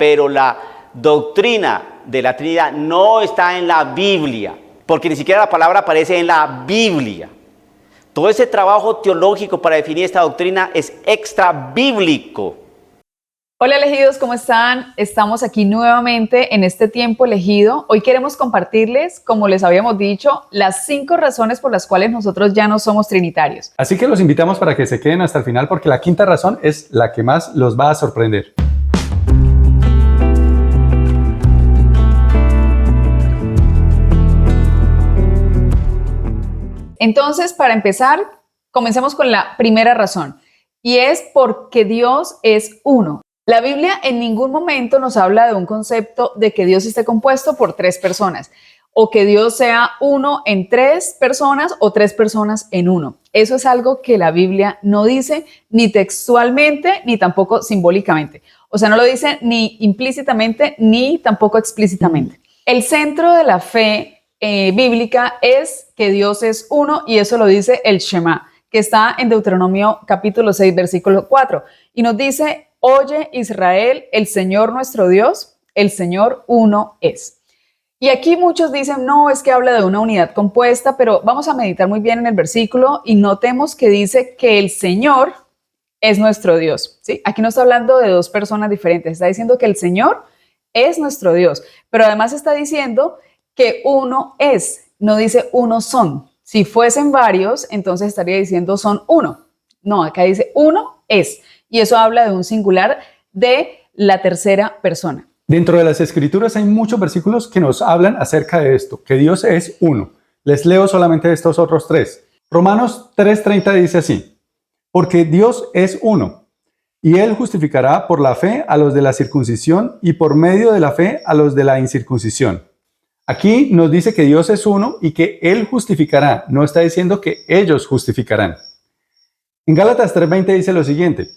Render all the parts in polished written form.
pero la doctrina de la Trinidad no está en la Biblia, porque ni siquiera la palabra aparece en la Biblia. Todo ese trabajo teológico para definir esta doctrina es extra bíblico. Hola elegidos, ¿cómo están? Estamos aquí nuevamente en este tiempo elegido. Hoy queremos compartirles, como les habíamos dicho, las 5 razones por las cuales nosotros ya no somos trinitarios. Así que los invitamos para que se queden hasta el final porque la quinta razón es la que más los va a sorprender. Entonces, para empezar, comencemos con la primera razón, y es porque Dios es uno. La Biblia en ningún momento nos habla de un concepto de que Dios esté compuesto por 3 personas, o que Dios sea uno en 3 personas o 3 personas en uno. Eso es algo que la Biblia no dice ni textualmente ni tampoco simbólicamente. O sea, no lo dice ni implícitamente ni tampoco explícitamente. El centro de la fe bíblica es que Dios es uno, y eso lo dice el Shema, que está en Deuteronomio capítulo 6, versículo 4, y nos dice: oye Israel, el Señor nuestro Dios, el Señor uno es. Y aquí muchos dicen, no, es que habla de una unidad compuesta, pero vamos a meditar muy bien en el versículo y notemos que dice que el Señor es nuestro Dios, ¿sí? Aquí no está hablando de 2 personas diferentes, está diciendo que el Señor es nuestro Dios, pero además está diciendo que uno es, no dice uno son. Si fuesen varios, entonces estaría diciendo son uno. No, acá dice uno es. Y eso habla de un singular de la tercera persona. Dentro de las Escrituras hay muchos versículos que nos hablan acerca de esto, que Dios es uno. Les leo solamente estos otros 3. Romanos 3:30 dice así: porque Dios es uno, y Él justificará por la fe a los de la circuncisión y por medio de la fe a los de la incircuncisión. Aquí nos dice que Dios es uno y que Él justificará, no está diciendo que ellos justificarán. En Gálatas 3:20 dice lo siguiente: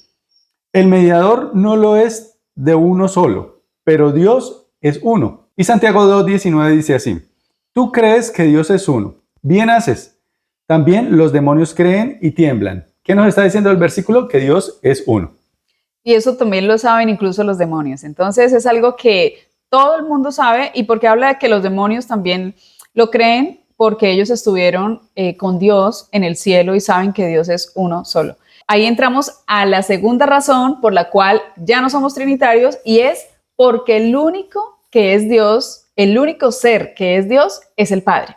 el mediador no lo es de uno solo, pero Dios es uno. Y Santiago 2:19 dice así: tú crees que Dios es uno, bien haces. También los demonios creen y tiemblan. ¿Qué nos está diciendo el versículo? Que Dios es uno. Y eso también lo saben incluso los demonios. Entonces es algo que todo el mundo sabe, y porque habla de que los demonios también lo creen, porque ellos estuvieron con Dios en el cielo y saben que Dios es uno solo. Ahí entramos a la segunda razón por la cual ya no somos trinitarios, y es porque el único que es Dios, el único ser que es Dios, es el Padre.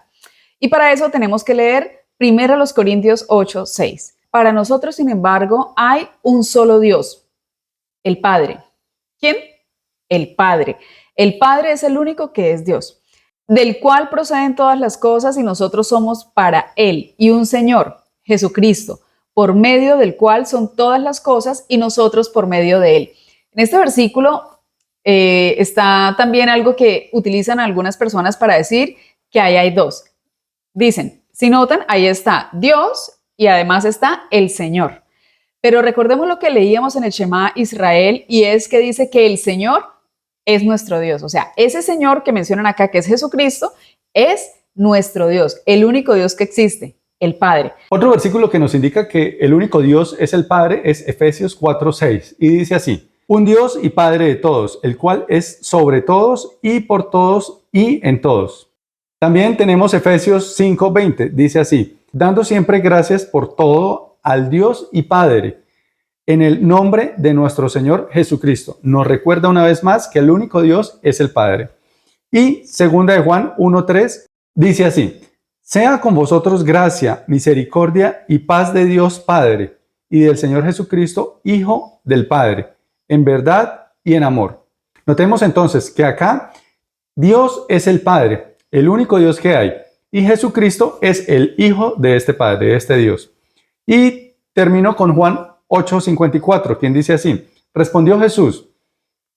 Y para eso tenemos que leer 1 Corintios 8:6. Para nosotros, sin embargo, hay un solo Dios, el Padre. ¿Quién? El Padre. El Padre es el único que es Dios, del cual proceden todas las cosas, y nosotros somos para Él, y un Señor, Jesucristo, por medio del cual son todas las cosas, y nosotros por medio de Él. En este versículo está también algo que utilizan algunas personas para decir que ahí hay 2. Dicen, si notan, ahí está Dios y además está el Señor. Pero recordemos lo que leíamos en el Shema Israel, y es que dice que el Señor es nuestro Dios. O sea, ese Señor que mencionan acá, que es Jesucristo, es nuestro Dios, el único Dios que existe, el Padre. Otro versículo que nos indica que el único Dios es el Padre es Efesios 4:6, y dice así: un Dios y Padre de todos, el cual es sobre todos y por todos y en todos. También tenemos Efesios 5:20, dice así: dando siempre gracias por todo al Dios y Padre, en el nombre de nuestro Señor Jesucristo. Nos recuerda una vez más que el único Dios es el Padre. Y 2 de Juan 1:3 dice así: sea con vosotros gracia, misericordia y paz de Dios Padre y del Señor Jesucristo, Hijo del Padre, en verdad y en amor. Notemos entonces que acá Dios es el Padre, el único Dios que hay, y Jesucristo es el Hijo de este Padre, de este Dios. Y termino con Juan 8:54, quien dice así: respondió Jesús: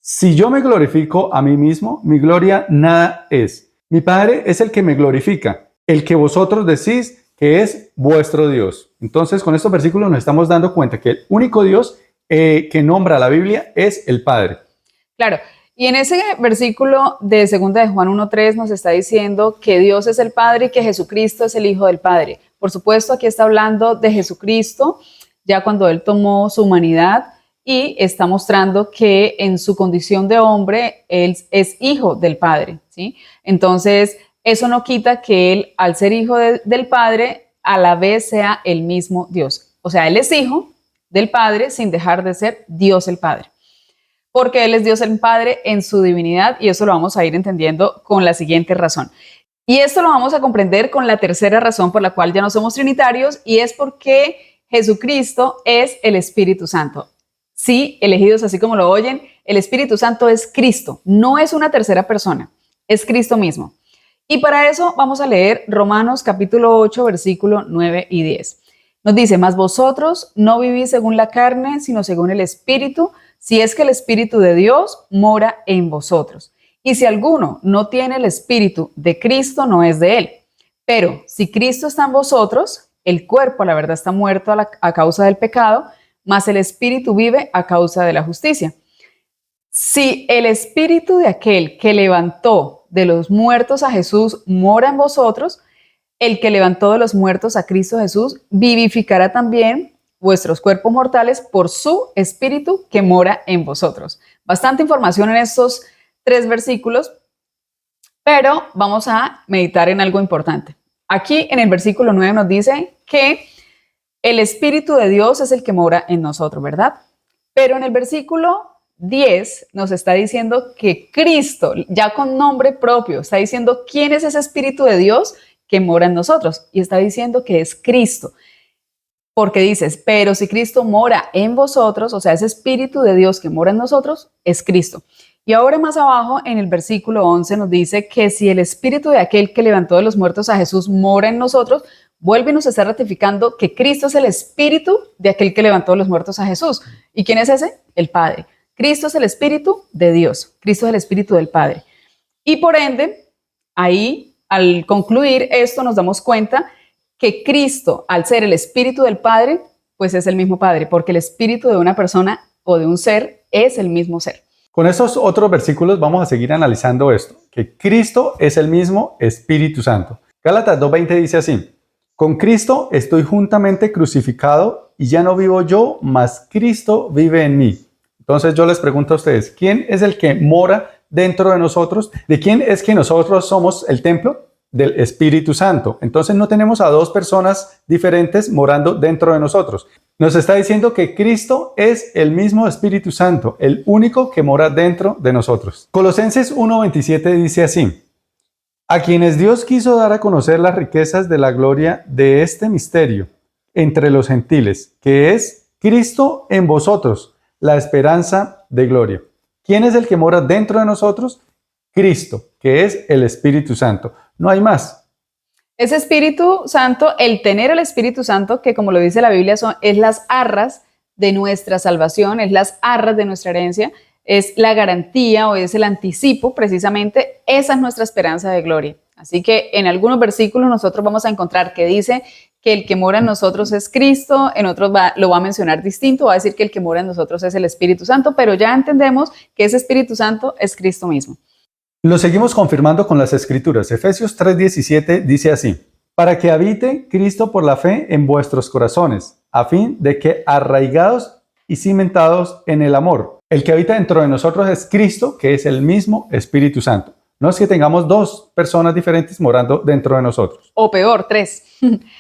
si yo me glorifico a mí mismo, mi gloria nada es. Mi Padre es el que me glorifica, el que vosotros decís que es vuestro Dios. Entonces, con estos versículos nos estamos dando cuenta que el único Dios que nombra la Biblia es el Padre. Claro, y en ese versículo de 2 de Juan 1:3 nos está diciendo que Dios es el Padre y que Jesucristo es el Hijo del Padre. Por supuesto, aquí está hablando de Jesucristo, ya cuando Él tomó su humanidad y está mostrando que en su condición de hombre él es hijo del Padre, ¿sí? Entonces, eso no quita que él, al ser hijo del Padre, a la vez sea el mismo Dios. O sea, él es hijo del Padre sin dejar de ser Dios el Padre, porque él es Dios el Padre en su divinidad, y eso lo vamos a ir entendiendo con la siguiente razón. Y esto lo vamos a comprender con la tercera razón por la cual ya no somos trinitarios, y es porque Jesucristo es el Espíritu Santo. Sí, elegidos así como lo oyen, el Espíritu Santo es Cristo, no es una tercera persona, es Cristo mismo. Y para eso vamos a leer Romanos capítulo 8, versículo 9 y 10. Nos dice, mas vosotros no vivís según la carne, sino según el Espíritu, si es que el Espíritu de Dios mora en vosotros. Y si alguno no tiene el Espíritu de Cristo, no es de él. Pero si Cristo está en vosotros, el cuerpo, la verdad, está muerto a causa del pecado, mas el Espíritu vive a causa de la justicia. Si el Espíritu de aquel que levantó de los muertos a Jesús mora en vosotros, el que levantó de los muertos a Cristo Jesús vivificará también vuestros cuerpos mortales por su Espíritu que mora en vosotros. Bastante información en estos 3 versículos, pero vamos a meditar en algo importante. Aquí en el versículo 9 nos dice que el Espíritu de Dios es el que mora en nosotros, ¿verdad? Pero en el versículo 10 nos está diciendo que Cristo, ya con nombre propio, está diciendo quién es ese Espíritu de Dios que mora en nosotros, y está diciendo que es Cristo. Porque dices, pero si Cristo mora en vosotros, o sea, ese Espíritu de Dios que mora en nosotros es Cristo. Y ahora más abajo en el versículo 11 nos dice que si el Espíritu de aquel que levantó de los muertos a Jesús mora en nosotros, vuelve y nos está ratificando que Cristo es el Espíritu de aquel que levantó de los muertos a Jesús. ¿Y quién es ese? El Padre. Cristo es el Espíritu de Dios. Cristo es el Espíritu del Padre. Y por ende, ahí, al concluir esto, nos damos cuenta que Cristo, al ser el Espíritu del Padre, pues es el mismo Padre, porque el Espíritu de una persona o de un ser es el mismo ser. Con estos otros versículos vamos a seguir analizando esto, que Cristo es el mismo Espíritu Santo. Gálatas 2:20 dice así, con Cristo estoy juntamente crucificado y ya no vivo yo, mas Cristo vive en mí. Entonces yo les pregunto a ustedes, ¿quién es el que mora dentro de nosotros? ¿De quién es que nosotros somos el templo? Del Espíritu Santo. Entonces no tenemos a 2 personas diferentes morando dentro de nosotros. Nos está diciendo que Cristo es el mismo Espíritu Santo, el único que mora dentro de nosotros. Colosenses 1:27 dice así, a quienes Dios quiso dar a conocer las riquezas de la gloria de este misterio entre los gentiles, que es Cristo en vosotros, la esperanza de gloria. ¿Quién es el que mora dentro de nosotros? Cristo, que es el Espíritu Santo. No hay más. Ese Espíritu Santo, el tener el Espíritu Santo, que como lo dice la Biblia, es las arras de nuestra salvación, es las arras de nuestra herencia, es la garantía o es el anticipo, precisamente, esa es nuestra esperanza de gloria. Así que en algunos versículos nosotros vamos a encontrar que dice que el que mora en nosotros es Cristo, en otros lo va a mencionar distinto, va a decir que el que mora en nosotros es el Espíritu Santo, pero ya entendemos que ese Espíritu Santo es Cristo mismo. Lo seguimos confirmando con las Escrituras. Efesios 3:17 dice así, para que habite Cristo por la fe en vuestros corazones, a fin de que arraigados y cimentados en el amor. El que habita dentro de nosotros es Cristo, que es el mismo Espíritu Santo. No es que tengamos 2 personas diferentes morando dentro de nosotros. O peor, 3.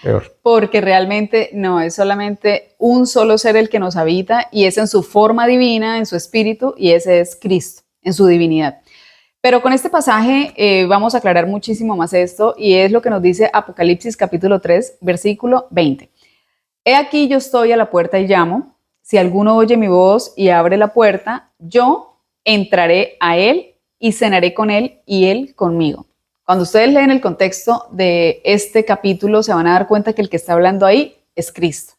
Peor. Porque realmente no, es solamente un solo ser el que nos habita y es en su forma divina, en su espíritu, y ese es Cristo, en su divinidad. Pero con este pasaje vamos a aclarar muchísimo más esto, y es lo que nos dice Apocalipsis capítulo 3, versículo 20. He aquí yo estoy a la puerta y llamo. Si alguno oye mi voz y abre la puerta, yo entraré a él y cenaré con él y él conmigo. Cuando ustedes leen el contexto de este capítulo, se van a dar cuenta que el que está hablando ahí es Cristo,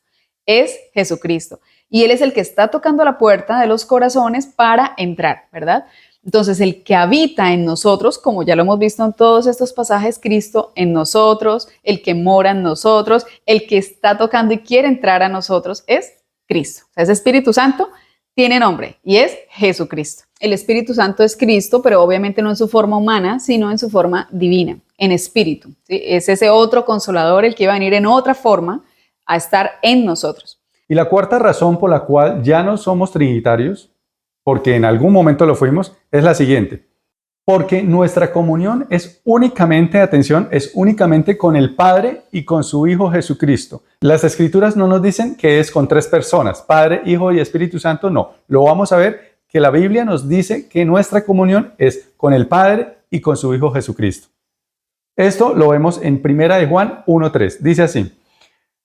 es Jesucristo. Y él es el que está tocando la puerta de los corazones para entrar, ¿verdad? Entonces, el que habita en nosotros, como ya lo hemos visto en todos estos pasajes, Cristo en nosotros, el que mora en nosotros, el que está tocando y quiere entrar a nosotros es Cristo. O sea, ese Espíritu Santo tiene nombre y es Jesucristo. El Espíritu Santo es Cristo, pero obviamente no en su forma humana, sino en su forma divina, en espíritu, ¿sí? Es ese otro consolador el que va a venir en otra forma a estar en nosotros. Y la cuarta razón por la cual ya no somos trinitarios, porque en algún momento lo fuimos, es la siguiente. Porque nuestra comunión es únicamente, atención, es únicamente con el Padre y con su Hijo Jesucristo. Las Escrituras no nos dicen que es con tres personas, Padre, Hijo y Espíritu Santo, no. Lo vamos a ver que la Biblia nos dice que nuestra comunión es con el Padre y con su Hijo Jesucristo. Esto lo vemos en 1 de Juan 1:3. Dice así: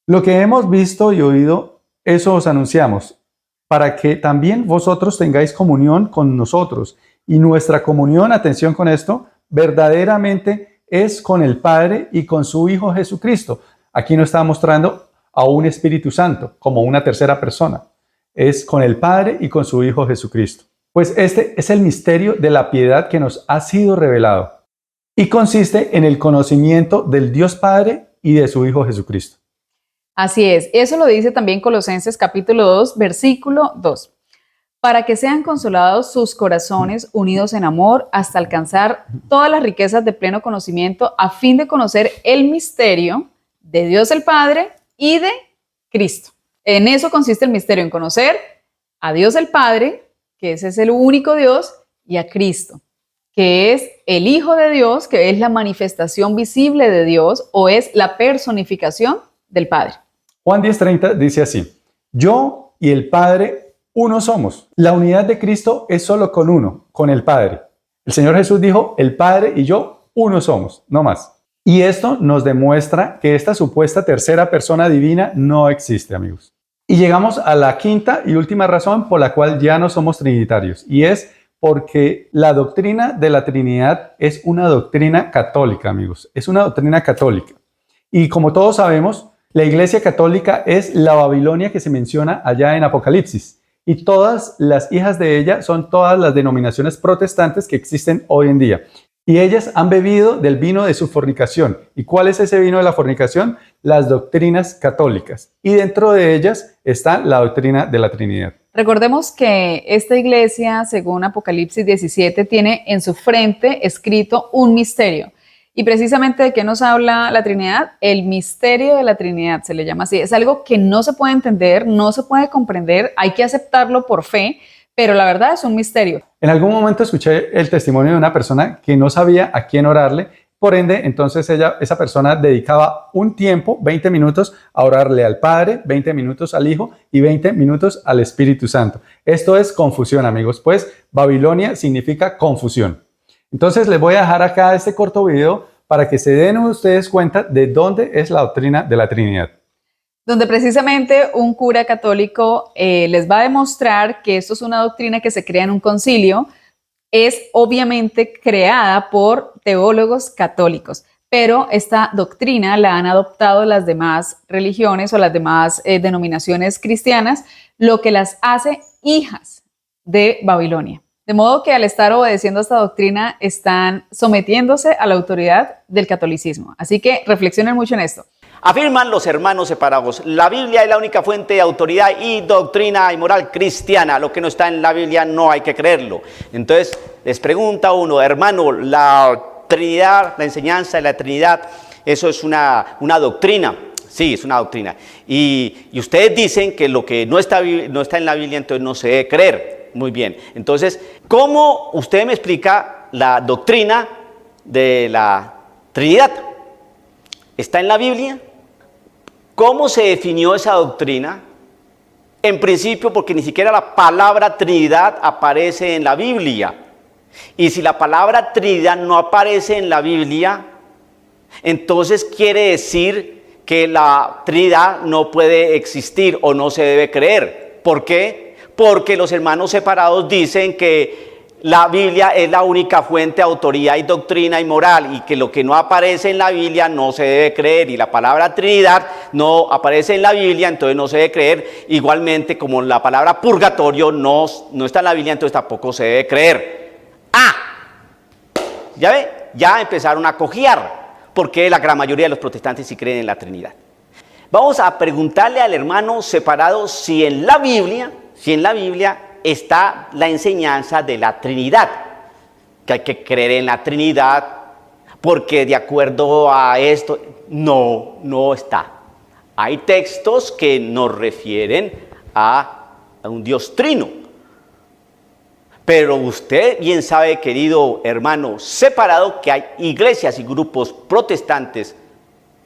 lo que hemos visto y oído, eso os anunciamos, para que también vosotros tengáis comunión con nosotros. Y nuestra comunión, atención con esto, verdaderamente es con el Padre y con su Hijo Jesucristo. Aquí nos está mostrando a un Espíritu Santo como una tercera persona. Es con el Padre y con su Hijo Jesucristo. Pues este es el misterio de la piedad que nos ha sido revelado y consiste en el conocimiento del Dios Padre y de su Hijo Jesucristo. Así es, eso lo dice también Colosenses capítulo 2, versículo 2. Para que sean consolados sus corazones unidos en amor hasta alcanzar todas las riquezas de pleno conocimiento, a fin de conocer el misterio de Dios el Padre y de Cristo. En eso consiste el misterio, en conocer a Dios el Padre, que ese es el único Dios, y a Cristo, que es el Hijo de Dios, que es la manifestación visible de Dios o es la personificación del Padre. Juan 10:30 dice así: yo y el Padre uno somos. La unidad de Cristo es solo con uno, con el Padre. El Señor Jesús dijo: el Padre y yo uno somos, no más. Y esto nos demuestra que esta supuesta tercera persona divina no existe, amigos. Y llegamos a la quinta y última razón por la cual ya no somos trinitarios, y es porque la doctrina de la Trinidad es una doctrina católica, amigos. Es una doctrina católica. Y como todos sabemos, la Iglesia Católica es la Babilonia que se menciona allá en Apocalipsis. Y todas las hijas de ella son todas las denominaciones protestantes que existen hoy en día. Y ellas han bebido del vino de su fornicación. ¿Y cuál es ese vino de la fornicación? Las doctrinas católicas. Y dentro de ellas está la doctrina de la Trinidad. Recordemos que esta iglesia, según Apocalipsis 17, tiene en su frente escrito un misterio. Y precisamente ¿de qué nos habla la Trinidad? El misterio de la Trinidad se le llama así. Es algo que no se puede entender, no se puede comprender, hay que aceptarlo por fe, pero la verdad es un misterio. En algún momento escuché el testimonio de una persona que no sabía a quién orarle, por ende, entonces esa persona dedicaba un tiempo, 20 minutos, a orarle al Padre, 20 minutos al Hijo y 20 minutos al Espíritu Santo. Esto es confusión, amigos, pues Babilonia significa confusión. Entonces les voy a dejar acá este corto video para que se den ustedes cuenta de dónde es la doctrina de la Trinidad. Donde precisamente un cura católico les va a demostrar que esto es una doctrina que se crea en un concilio, es obviamente creada por teólogos católicos, pero esta doctrina la han adoptado las demás religiones o las demás denominaciones cristianas, lo que las hace hijas de Babilonia. De modo que al estar obedeciendo esta doctrina están sometiéndose a la autoridad del catolicismo. Así que reflexionen mucho en esto. Afirman los hermanos separados: la Biblia es la única fuente de autoridad y doctrina y moral cristiana. Lo que no está en la Biblia no hay que creerlo. Entonces les pregunta uno: hermano, la Trinidad, la enseñanza de la Trinidad, ¿eso es una doctrina? Sí, es una doctrina. Y ustedes dicen que lo que no está en la Biblia entonces no se debe creer. Muy bien. Entonces, ¿cómo usted me explica la doctrina de la Trinidad? ¿Está en la Biblia? ¿Cómo se definió esa doctrina? En principio, porque ni siquiera la palabra Trinidad aparece en la Biblia. Y si la palabra Trinidad no aparece en la Biblia, entonces quiere decir que la Trinidad no puede existir o no se debe creer. ¿Por qué? Porque los hermanos separados dicen que la Biblia es la única fuente de autoridad y doctrina y moral, y que lo que no aparece en la Biblia no se debe creer, y la palabra Trinidad no aparece en la Biblia, entonces no se debe creer. Igualmente, como la palabra purgatorio no está en la Biblia, entonces tampoco se debe creer. ¿Ya ve? Ya empezaron a cojear, porque la gran mayoría de los protestantes sí creen en la Trinidad. Vamos a preguntarle al hermano separado si en la Biblia está la enseñanza de la Trinidad, que hay que creer en la Trinidad, porque de acuerdo a esto, no está. Hay textos que nos refieren a un Dios trino. Pero usted bien sabe, querido hermano separado, que hay iglesias y grupos protestantes,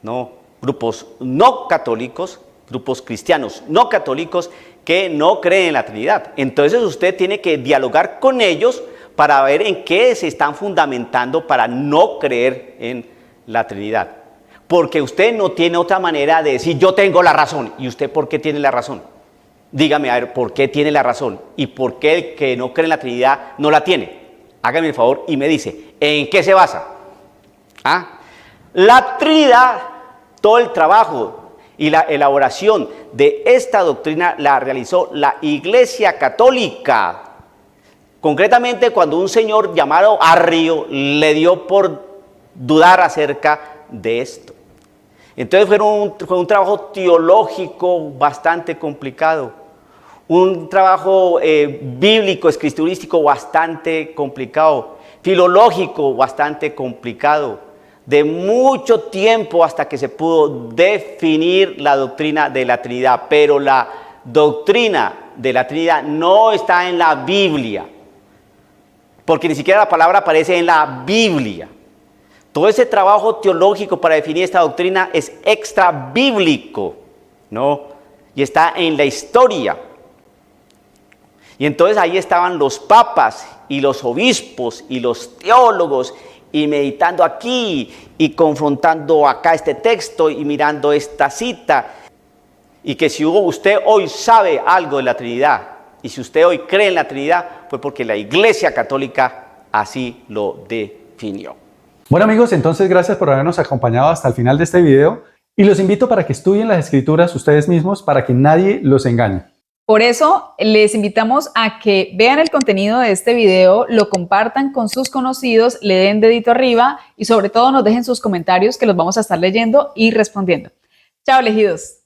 ¿no? Grupos no católicos, grupos cristianos no católicos que no creen en la Trinidad. Entonces usted tiene que dialogar con ellos para ver en qué se están fundamentando para no creer en la Trinidad. Porque usted no tiene otra manera de decir yo tengo la razón. ¿Y usted por qué tiene la razón? Dígame a ver por qué tiene la razón y por qué el que no cree en la Trinidad no la tiene. Hágame el favor y me dice, ¿en qué se basa? La Trinidad, todo el trabajo y la elaboración de esta doctrina la realizó la Iglesia Católica. Concretamente cuando un señor llamado Arrio le dio por dudar acerca de esto. Entonces fue un trabajo teológico bastante complicado, un trabajo bíblico, escriturístico bastante complicado, filológico bastante complicado, de mucho tiempo hasta que se pudo definir la doctrina de la Trinidad. Pero la doctrina de la Trinidad no está en la Biblia, porque ni siquiera la palabra aparece en la Biblia. Todo ese trabajo teológico para definir esta doctrina es extra bíblico, ¿no? Y está en la historia. Y entonces ahí estaban los papas y los obispos y los teólogos y meditando aquí y confrontando acá este texto y mirando esta cita. Y que si usted hoy sabe algo de la Trinidad y si usted hoy cree en la Trinidad, fue porque la Iglesia Católica así lo definió. Bueno amigos, entonces gracias por habernos acompañado hasta el final de este video y los invito para que estudien las Escrituras ustedes mismos para que nadie los engañe. Por eso les invitamos a que vean el contenido de este video, lo compartan con sus conocidos, le den dedito arriba y sobre todo nos dejen sus comentarios que los vamos a estar leyendo y respondiendo. Chao, elegidos.